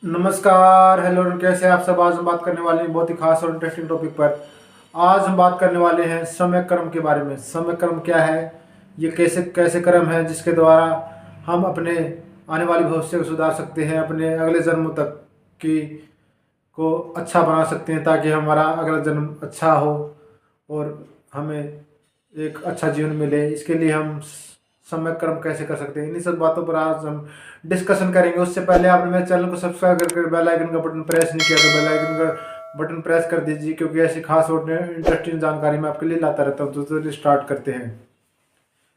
नमस्कार, हेलो, कैसे हैं आप सब। आज हम बात करने वाले हैं बहुत ही खास और इंटरेस्टिंग टॉपिक पर। आज हम बात करने वाले हैं समय कर्म के बारे में। समय कर्म क्या है, ये कैसे कैसे कर्म है जिसके द्वारा हम अपने आने वाले भविष्य को सुधार सकते हैं, अपने अगले जन्म तक की को अच्छा बना सकते हैं, ताकि हमारा अगला जन्म अच्छा हो और हमें एक अच्छा जीवन मिले। इसके लिए हम समय कर्म कैसे कर सकते हैं, इन्हीं सब बातों पर आज हम डिस्कशन करेंगे। उससे पहले आपने मेरे चैनल को सब्सक्राइब करके बेल आइकन का बटन प्रेस नहीं किया तो बेल आइकन का बटन प्रेस कर दीजिए, क्योंकि ऐसी खास और इंटरेस्टिंग जानकारी मैं आपके लिए लाता रहता हूँ। तो चलिए स्टार्ट करते हैं।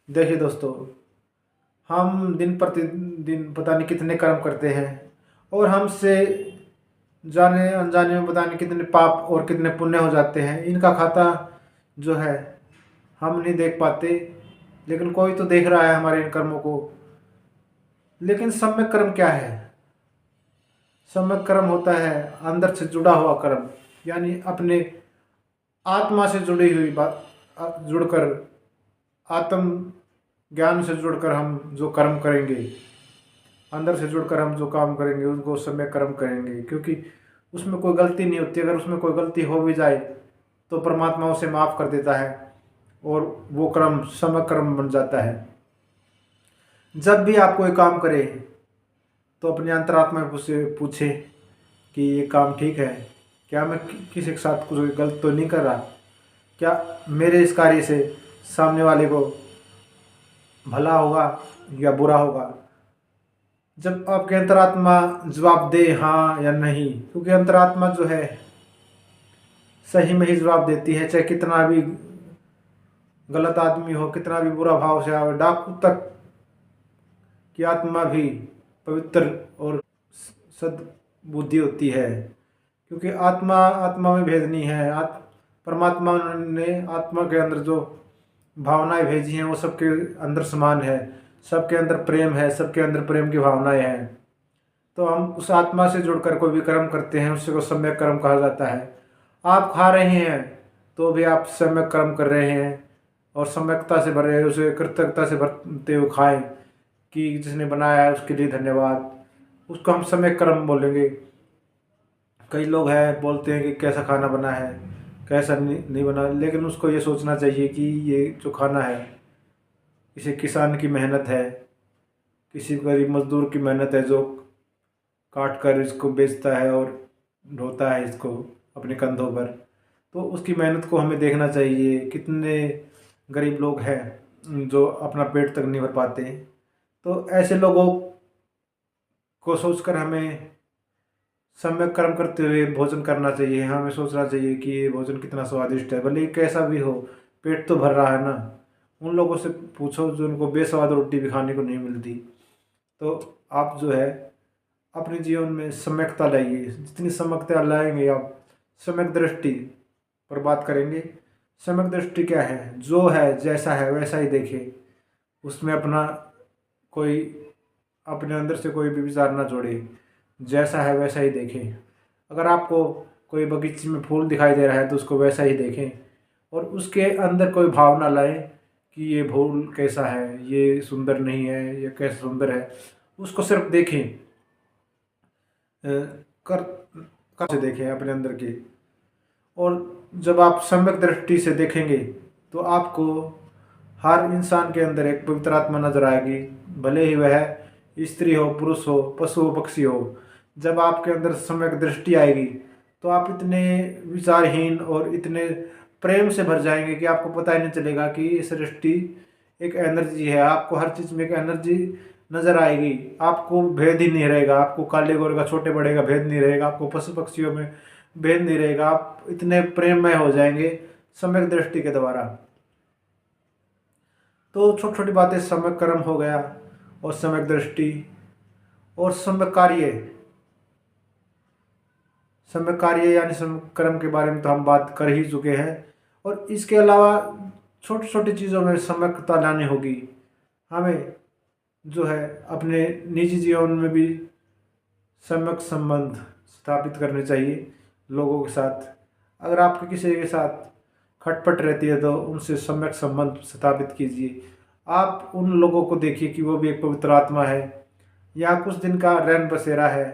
देखिए दोस्तों, हम दिन प्रतिदिन पता नहीं कितने कर्म करते हैं और हमसे जाने अनजाने में पता नहीं कितने पाप और कितने पुण्य हो जाते हैं। इनका खाता जो है हम नहीं देख पाते, लेकिन कोई तो देख रहा है हमारे इन कर्मों को। लेकिन सम्यक कर्म क्या है? सम्यक कर्म होता है अंदर से जुड़ा हुआ कर्म, यानी अपने आत्मा से जुड़ी हुई बात, जुड़कर आत्म ज्ञान से जुड़कर हम जो कर्म करेंगे, अंदर से जुड़कर हम जो काम करेंगे उनको सम्यक कर्म करेंगे, क्योंकि उसमें कोई गलती नहीं होती। अगर उसमें कोई गलती हो भी जाए तो परमात्मा उसे माफ़ कर देता है और वो कर्म सम्यक कर्म बन जाता है। जब भी आप कोई काम करें तो अपने अंतरात्मा से पूछे कि ये काम ठीक है, क्या मैं किसी के साथ कुछ गलत तो नहीं कर रहा, क्या मेरे इस कार्य से सामने वाले को भला होगा या बुरा होगा। जब आपके अंतरात्मा जवाब दे हाँ या नहीं, क्योंकि अंतरात्मा जो है सही में ही जवाब देती है, चाहे कितना भी गलत आदमी हो, कितना भी बुरा भाव से आवे, डाकू तक की आत्मा भी पवित्र और सद्बुद्धि होती है, क्योंकि आत्मा आत्मा में भेद नहीं है। परमात्मा ने आत्मा के अंदर जो भावनाएं भेजी हैं वो सबके अंदर समान है, सबके अंदर प्रेम है, सबके अंदर प्रेम की भावनाएं हैं। तो हम उस आत्मा से जुड़कर कोई भी कर्म करते हैं उससे को सम्यक कर्म कहा जाता है। आप खा रहे हैं तो भी आप सम्यक कर्म कर रहे हैं और सम्यकता से भर रहे हैं, उसे कृतज्ञता से भरते हुए खाएं कि जिसने बनाया है उसके लिए धन्यवाद। उसको हम सम्यक कर्म बोलेंगे। कई लोग हैं बोलते हैं कि कैसा खाना बना है, कैसा नहीं बना, लेकिन उसको ये सोचना चाहिए कि ये जो खाना है किसी किसान की मेहनत है, किसी गरीब मजदूर की मेहनत है जो काट कर इसको बेचता है और ढोता है इसको अपने कंधों पर। तो उसकी मेहनत को हमें देखना चाहिए। कितने गरीब लोग हैं जो अपना पेट तक नहीं भर पाते। तो ऐसे लोगों को सोचकर हमें सम्यक कर्म करते हुए भोजन करना चाहिए। हमें सोचना चाहिए कि ये भोजन कितना स्वादिष्ट है, भले ही कैसा भी हो, पेट तो भर रहा है ना। उन लोगों से पूछो जो उनको बेस्वाद रोटी भी खाने को नहीं मिलती। तो आप जो है अपने जीवन में सम्यकता लाइए। जितनी सम्यकता लाएंगे आप, सम्यक दृष्टि पर बात करेंगे। सम्यक दृष्टि क्या है? जो है जैसा है वैसा ही देखे, उसमें अपना कोई अपने अंदर से कोई भी विचार ना जोड़े, जैसा है वैसा ही देखें। अगर आपको कोई बगीचे में फूल दिखाई दे रहा है तो उसको वैसा ही देखें और उसके अंदर कोई भावना लाएं कि ये फूल कैसा है, ये सुंदर नहीं है, ये कैसा सुंदर है। उसको सिर्फ देखें, कर कर से देखें अपने अंदर के। और जब आप सम्यक दृष्टि से देखेंगे तो आपको हर इंसान के अंदर एक पवित्र आत्मा नजर आएगी, भले ही वह स्त्री हो, पुरुष हो, पशु हो, पक्षी हो। जब आपके अंदर सम्यक दृष्टि आएगी तो आप इतने विचारहीन और इतने प्रेम से भर जाएंगे कि आपको पता ही नहीं चलेगा कि ये सृष्टि एक एनर्जी है। आपको हर चीज़ में एक एनर्जी नज़र आएगी, आपको भेद ही नहीं रहेगा। आपको काले गोरे का, छोटे बड़े का भेद नहीं रहेगा, आपको पशु पक्षियों में भेद नहीं रहेगा। आप इतने प्रेममय हो जाएंगे सम्यक दृष्टि के द्वारा। तो छोटी छोटी बातें, सम्यक कर्म हो गया और सम्यक दृष्टि और सम्यक कार्य। सम्यक कार्य यानी सम्यक कर्म के बारे में तो हम बात कर ही चुके हैं, और इसके अलावा छोटी छोटी चीज़ों में सम्यकता लानी होगी। हमें जो है अपने निजी जीवन में भी सम्यक संबंध स्थापित करने चाहिए लोगों के साथ। अगर आपके किसी के साथ खटपट रहती है तो उनसे सम्यक संबंध स्थापित कीजिए। आप उन लोगों को देखिए कि वो भी एक पवित्र आत्मा है, या कुछ दिन का रैन बसेरा है,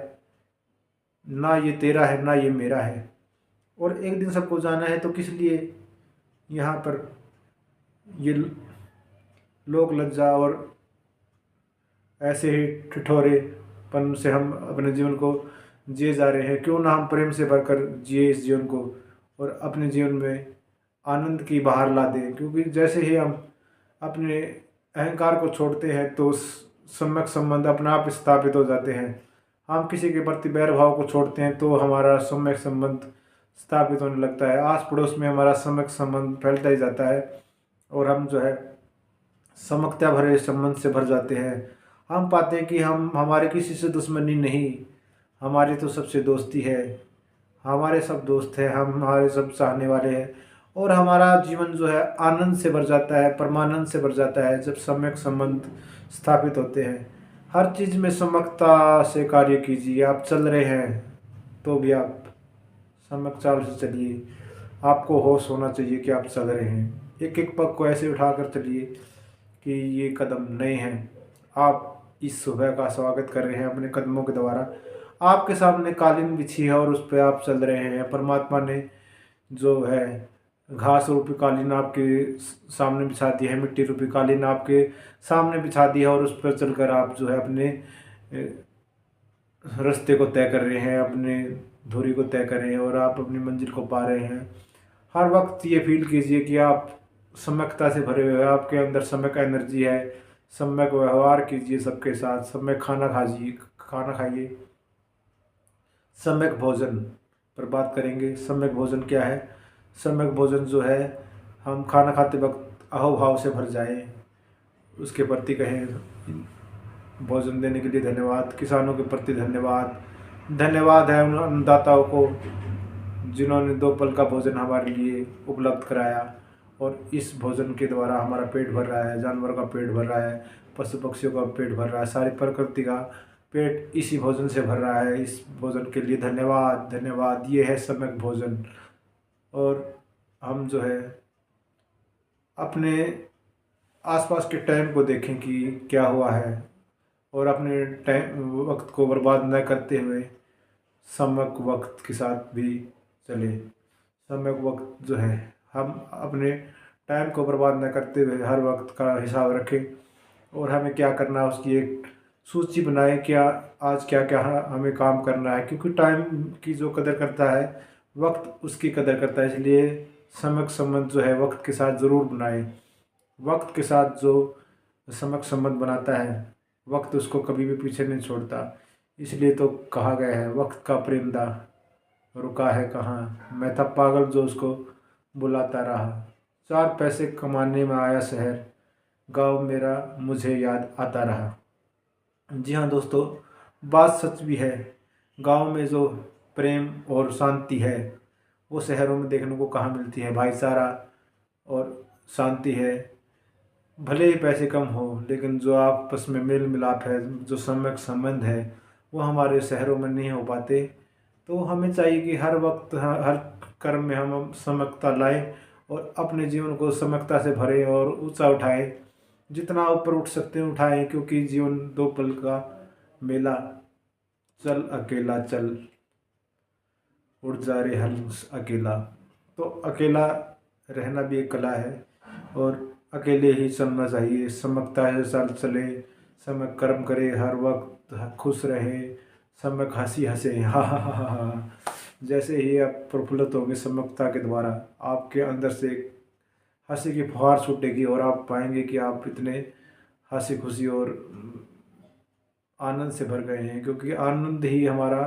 ना ये तेरा है ना ये मेरा है, और एक दिन सबको जाना है, तो किस लिए यहाँ पर ये लोक लज्जा और ऐसे ही ठिठोरेपन से हम अपने जीवन को जिए जा रहे हैं। क्यों ना हम प्रेम से भरकर जिए इस जीवन को और अपने जीवन में आनंद की बहार ला दें। क्योंकि जैसे ही हम अपने अहंकार को छोड़ते हैं तो सम्यक संबंध अपने आप स्थापित हो जाते हैं। हम किसी के प्रति बैर भाव को छोड़ते हैं तो हमारा सम्यक संबंध स्थापित होने लगता है। आस पड़ोस में हमारा सम्यक संबंध फैलता ही जाता है और हम जो है समकता भरे संबंध से भर जाते हैं। हम पाते हैं कि हमारे किसी से दुश्मनी नहीं, हमारी तो सबसे दोस्ती है। हमारे सब दोस्त हैं, हम हमारे सब चाहने वाले हैं, और हमारा जीवन जो है आनंद से भर जाता है, परमानंद से भर जाता है जब सम्यक संबंध स्थापित होते हैं। हर चीज़ में समकता से कार्य कीजिए। आप चल रहे हैं तो भी आप सम्यक चाल से चलिए। आपको होश होना चाहिए कि आप चल रहे हैं। एक एक पग को ऐसे उठाकर चलिए कि ये कदम नए हैं। आप इस सुबह का स्वागत कर रहे हैं अपने कदमों के द्वारा। आपके सामने कालीन बिछी है और उस पर आप चल रहे हैं। परमात्मा ने जो है घास रूपी कालीन आपके सामने बिछा दी है, मिट्टी रूपी कालीन आपके सामने बिछा दी है, और उस पर चलकर आप जो है अपने रास्ते को तय कर रहे हैं, अपने धुरी को तय कर रहे हैं और आप अपनी मंजिल को पा रहे हैं। हर वक्त ये फील कीजिए कि आप सम्यकता से भरे हुए हैं, आपके अंदर सम्यक एनर्जी है। सम्यक व्यवहार कीजिए सबके साथ, सम्यक खाना खाइए। सम्यक भोजन पर बात करेंगे। सम्यक भोजन क्या है? सम्यक भोजन जो है, हम खाना खाते वक्त अहोभाव से भर जाए, उसके प्रति कहें भोजन देने के लिए धन्यवाद। किसानों के प्रति धन्यवाद। धन्यवाद है उन अन्नदाताओं को जिन्होंने 2 पल का भोजन हमारे लिए उपलब्ध कराया, और इस भोजन के द्वारा हमारा पेट भर रहा है, जानवरों का पेट भर रहा है, पशु पक्षियों का पेट भर रहा है, सारी प्रकृति का पेट इसी भोजन से भर रहा है। इस भोजन के लिए धन्यवाद धन्यवाद। ये है सम्यक भोजन। और हम जो है अपने आसपास के टाइम को देखें कि क्या हुआ है, और अपने टाइम वक्त को बर्बाद न करते हुए सम्यक वक्त के साथ भी चले। सम्यक वक्त जो है, हम अपने टाइम को बर्बाद न करते हुए हर वक्त का हिसाब रखें, और हमें क्या करना है उसकी एक सूची बनाएं। क्या आज क्या क्या हमें काम करना है, क्योंकि टाइम की जो कदर करता है वक्त उसकी कदर करता है। इसलिए सम्यक संबंध जो है वक्त के साथ ज़रूर बनाएं। वक्त के साथ जो सम्यक संबंध बनाता है वक्त उसको कभी भी पीछे नहीं छोड़ता। इसलिए तो कहा गया है, वक्त का परिंदा रुका है कहाँ, मैं था पागल जो उसको बुलाता रहा। 4 पैसे कमाने में आया शहर, गांव मेरा मुझे याद आता रहा। जी हाँ दोस्तों, बात सच भी है। गांव में जो प्रेम और शांति है वो शहरों में देखने को कहाँ मिलती है। भाईचारा और शांति है। भले ही पैसे कम हो, लेकिन जो आपस में मेल मिलाप है, जो सम्यक संबंध है, वो हमारे शहरों में नहीं हो पाते। तो हमें चाहिए कि हर वक्त हर कर्म में हम सम्यकता लाएं और अपने जीवन को सम्यकता से भरें और ऊंचा उठाएं। जितना ऊपर उठ सकते हैं उठाएं, क्योंकि जीवन 2 पल का मेला। चल अकेला चल, उड़ जा रे हंस अकेला। तो अकेला रहना भी एक कला है, और अकेले ही चलना चाहिए। सम्यकता है साल चले, सम्यक कर्म करे, हर वक्त खुश रहे, सम्यक हंसी हंसे, हा हा हा हा हा। जैसे ही आप प्रफुल्लित होंगे सम्यकता के द्वारा, आपके अंदर से एक हंसी की फुहार छूटेगी और आप पाएंगे कि आप इतने हंसी खुशी और आनंद से भर गए हैं। क्योंकि आनंद ही हमारा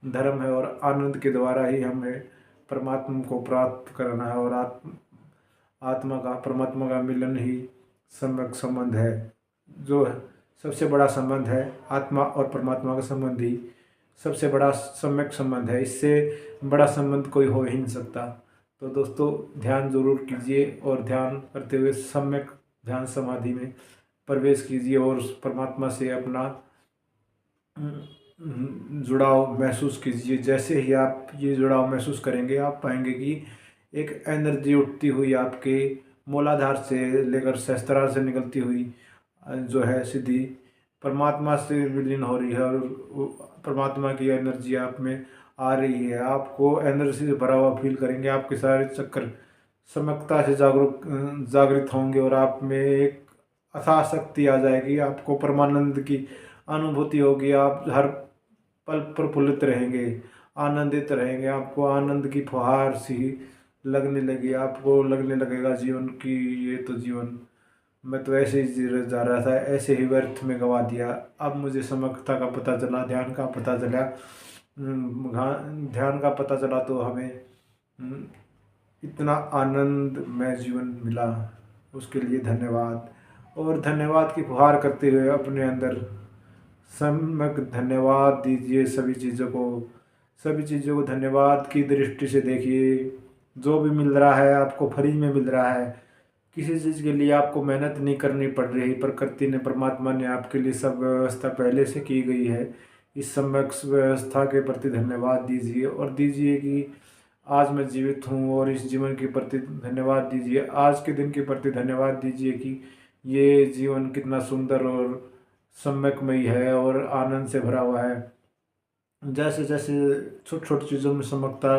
धर्म है, और आनंद के द्वारा ही हमें परमात्मा को प्राप्त करना है, और आत्मा का परमात्मा का मिलन ही सम्यक संबंध है। जो सबसे बड़ा संबंध है, आत्मा और परमात्मा का संबंध ही सबसे बड़ा सम्यक संबंध है। इससे बड़ा संबंध कोई हो ही नहीं सकता। तो दोस्तों, ध्यान जरूर कीजिए, और ध्यान करते हुए सम्यक ध्यान समाधि में प्रवेश कीजिए और उस परमात्मा से अपना जुड़ाव महसूस कीजिए। जैसे ही आप ये जुड़ाव महसूस करेंगे, आप पाएंगे कि एक एनर्जी उठती हुई आपके मूलाधार से लेकर सहस्त्रार से निकलती हुई जो है सीधी परमात्मा से विलीन हो रही है, और परमात्मा की एनर्जी आप में आ रही है, आपको एनर्जी से भरा हुआ फील करेंगे, आपके सारे चक्कर सम्यकता से जागृत होंगे और आप में एक अथाह शक्ति आ जाएगी, आपको परमानंद की अनुभूति होगी, आप हर पल प्रफुल्लित रहेंगे, आनंदित रहेंगे, आपको आनंद की फुहार सी लगने लगी, आपको लगने लगेगा जीवन की ये तो जीवन मैं तो ऐसे ही जी जा रहा था, ऐसे ही व्यर्थ में गवा दिया। अब मुझे समग्रता का पता चला, ध्यान का पता चला। ध्यान का पता चला तो हमें इतना आनंदमय जीवन मिला, उसके लिए धन्यवाद। और धन्यवाद की फुहार करते हुए अपने अंदर सम्यक धन्यवाद दीजिए सभी चीज़ों को धन्यवाद की दृष्टि से देखिए। जो भी मिल रहा है आपको फ्री में मिल रहा है, किसी चीज़ के लिए आपको मेहनत नहीं करनी पड़ रही, प्रकृति ने परमात्मा ने आपके लिए सब व्यवस्था पहले से की गई है। इस सम्यक व्यवस्था के प्रति धन्यवाद दीजिए और दीजिए कि आज मैं जीवित हूँ, और इस जीवन के प्रति धन्यवाद दीजिए, आज के दिन के प्रति धन्यवाद दीजिए कि ये जीवन कितना सुंदर और सम्यकमयी है और आनंद से भरा हुआ है। जैसे जैसे छोटी छोटी चीज़ों में सम्यकता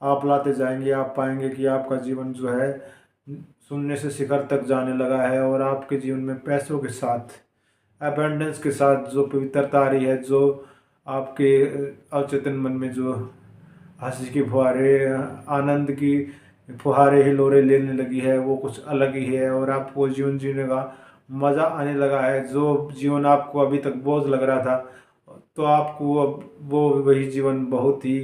आप लाते जाएंगे, आप पाएंगे कि आपका जीवन जो है शून्य से शिखर तक जाने लगा है, और आपके जीवन में पैसों के साथ, अबेंडेंस के साथ जो पवित्रता आ रही है, जो आपके अवचेतन मन में जो हंसी की फुहारे, आनंद की फुहारे हिलोरे लेने लगी है, वो कुछ अलग ही है, और आपको जीवन जीने का मज़ा आने लगा है। जो जीवन आपको अभी तक बोझ लग रहा था, तो आपको अब वो वही जीवन बहुत ही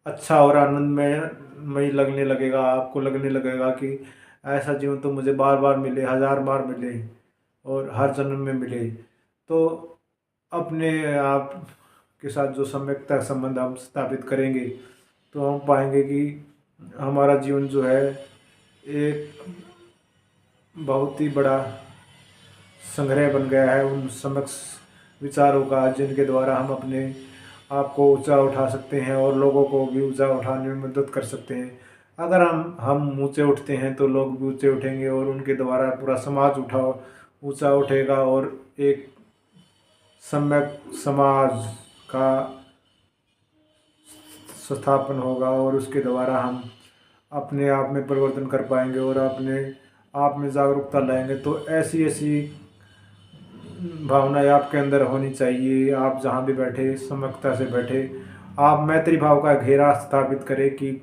अच्छा और आनंदमय लगने लगेगा। आपको लगने लगेगा कि ऐसा जीवन तो मुझे बार बार मिले, हजार बार मिले और हर जन्म में मिले। तो अपने आप के साथ जो सम्यकता संबंध हम स्थापित करेंगे, तो हम पाएंगे कि हमारा जीवन जो है एक बहुत ही बड़ा संग्रह बन गया है उन सम्यक विचारों का, जिनके द्वारा हम अपने आप को ऊंचा उठा सकते हैं और लोगों को भी ऊंचा उठाने में मदद कर सकते हैं। अगर हम ऊंचे उठते हैं तो लोग भी ऊंचे उठेंगे, और उनके द्वारा पूरा समाज ऊंचा उठेगा, और एक सम्यक समाज का स्थापन होगा, और उसके द्वारा हम अपने आप में परिवर्तन कर पाएंगे और अपने आप में जागरूकता लाएंगे। तो ऐसी ऐसी भावनाएं आपके अंदर होनी चाहिए। आप जहाँ भी बैठे सम्यकता से बैठे, आप मैत्री भाव का घेरा स्थापित करें कि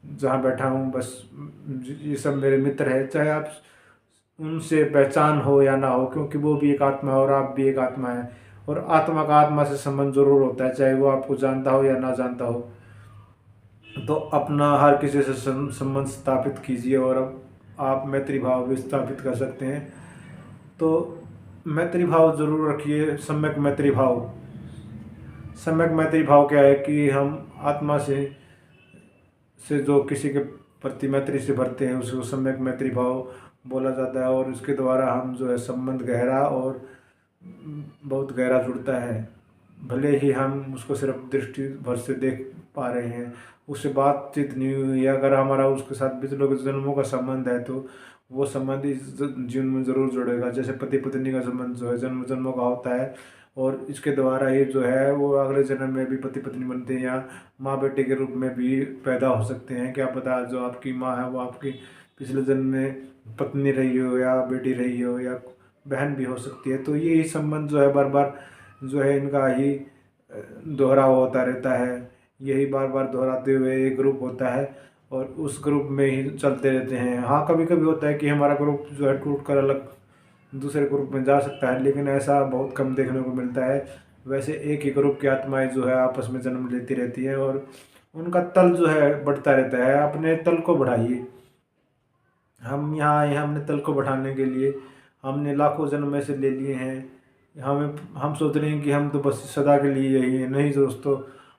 जहाँ बैठा हूँ बस ये सब मेरे मित्र है, चाहे आप उनसे पहचान हो या ना हो, क्योंकि वो भी एक आत्मा है और आप भी एक आत्मा है, और आत्मा का आत्मा से संबंध जरूर होता है, चाहे वो आपको जानता हो या ना जानता हो। तो अपना हर किसी से संबंध स्थापित कीजिए, और अब आप मैत्री भाव भी स्थापित कर सकते हैं। तो मैत्री भाव जरूर रखिए। सम्यक मैत्री भाव क्या है कि हम आत्मा से जो किसी के प्रति मैत्री से भरते हैं, उसको सम्यक मैत्री भाव बोला जाता है, और इसके द्वारा हम जो है संबंध गहरा और बहुत गहरा जुड़ता है। भले ही हम उसको सिर्फ दृष्टि भर से देख पा रहे हैं, उससे बातचीत नहीं हुई, अगर हमारा उसके साथ पिछले कुछ जन्मों का संबंध है, तो वो संबंध इस जीवन में ज़रूर जुड़ेगा। जैसे पति पत्नी का संबंध जो है जन्म जन्मों का होता है, और इसके द्वारा ही जो है वो अगले जन्म में भी पति पत्नी बनते हैं, या माँ बेटे के रूप में भी पैदा हो सकते हैं। क्या पता जो आपकी माँ है वो आपकी पिछले जन्म में पत्नी रही हो, या बेटी रही हो, या बहन भी हो सकती है। तो ये संबंध जो है बार बार जो है इनका ही दोहराव होता रहता है, यही बार बार दोहराते हुए एक ग्रुप होता है, और उस ग्रुप में ही चलते रहते हैं। हाँ, कभी कभी होता है कि हमारा ग्रुप जो है टूट कर अलग दूसरे ग्रुप में जा सकता है, लेकिन ऐसा बहुत कम देखने को मिलता है। वैसे एक ही ग्रुप की आत्माएं जो है आपस में जन्म लेती रहती हैं, और उनका तल जो है बढ़ता रहता है। अपने तल को बढ़ाइए। हम यहाँ आए हैं, हमने तल को बढ़ाने के लिए हमने लाखों जन्म ऐसे ले लिए हैं। हम सोच रहे हैं कि हम तो बस सदा के लिए यही हैं। नहीं दोस्तों,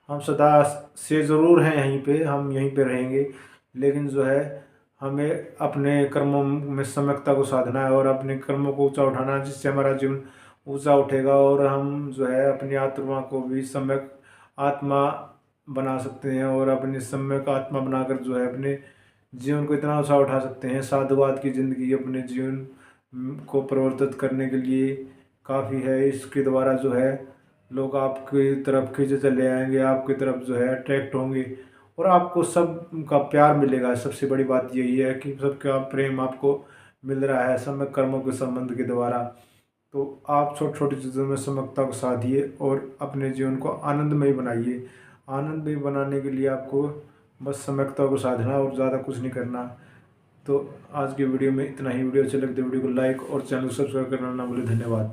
हम सदा से ज़रूर हैं यहीं पे, हम यहीं पे रहेंगे, लेकिन जो है हमें अपने कर्मों में सम्यकता को साधना है, और अपने कर्मों को ऊंचा उठाना है, जिससे हमारा जीवन ऊंचा उठेगा, और हम जो है अपनी आत्मा को भी सम्यक आत्मा बना सकते हैं, और अपनी सम्यक आत्मा बनाकर जो है अपने जीवन को इतना ऊंचा उठा सकते हैं। साधुवाद की ज़िंदगी अपने जीवन को परिवर्तित करने के लिए काफ़ी है। इसके द्वारा जो है लोग आपकी तरफ खींचे चले आएंगे, आपकी तरफ जो है अट्रैक्ट होंगे और आपको सबका प्यार मिलेगा। सबसे बड़ी बात यही है कि सबका प्रेम आपको मिल रहा है सम्यक कर्मों के संबंध के द्वारा। तो आप छोटी छोटी चीज़ों में सम्यकता को साधिए और अपने जीवन को आनंदमय बनाइए। आनंदमय बनाने के लिए आपको बस सम्यकता को साधना और ज़्यादा कुछ नहीं करना। तो आज की वीडियो में इतना ही। वीडियो अच्छी लगती है वीडियो को लाइक और चैनल को सब्सक्राइब करना ना भूलें। धन्यवाद।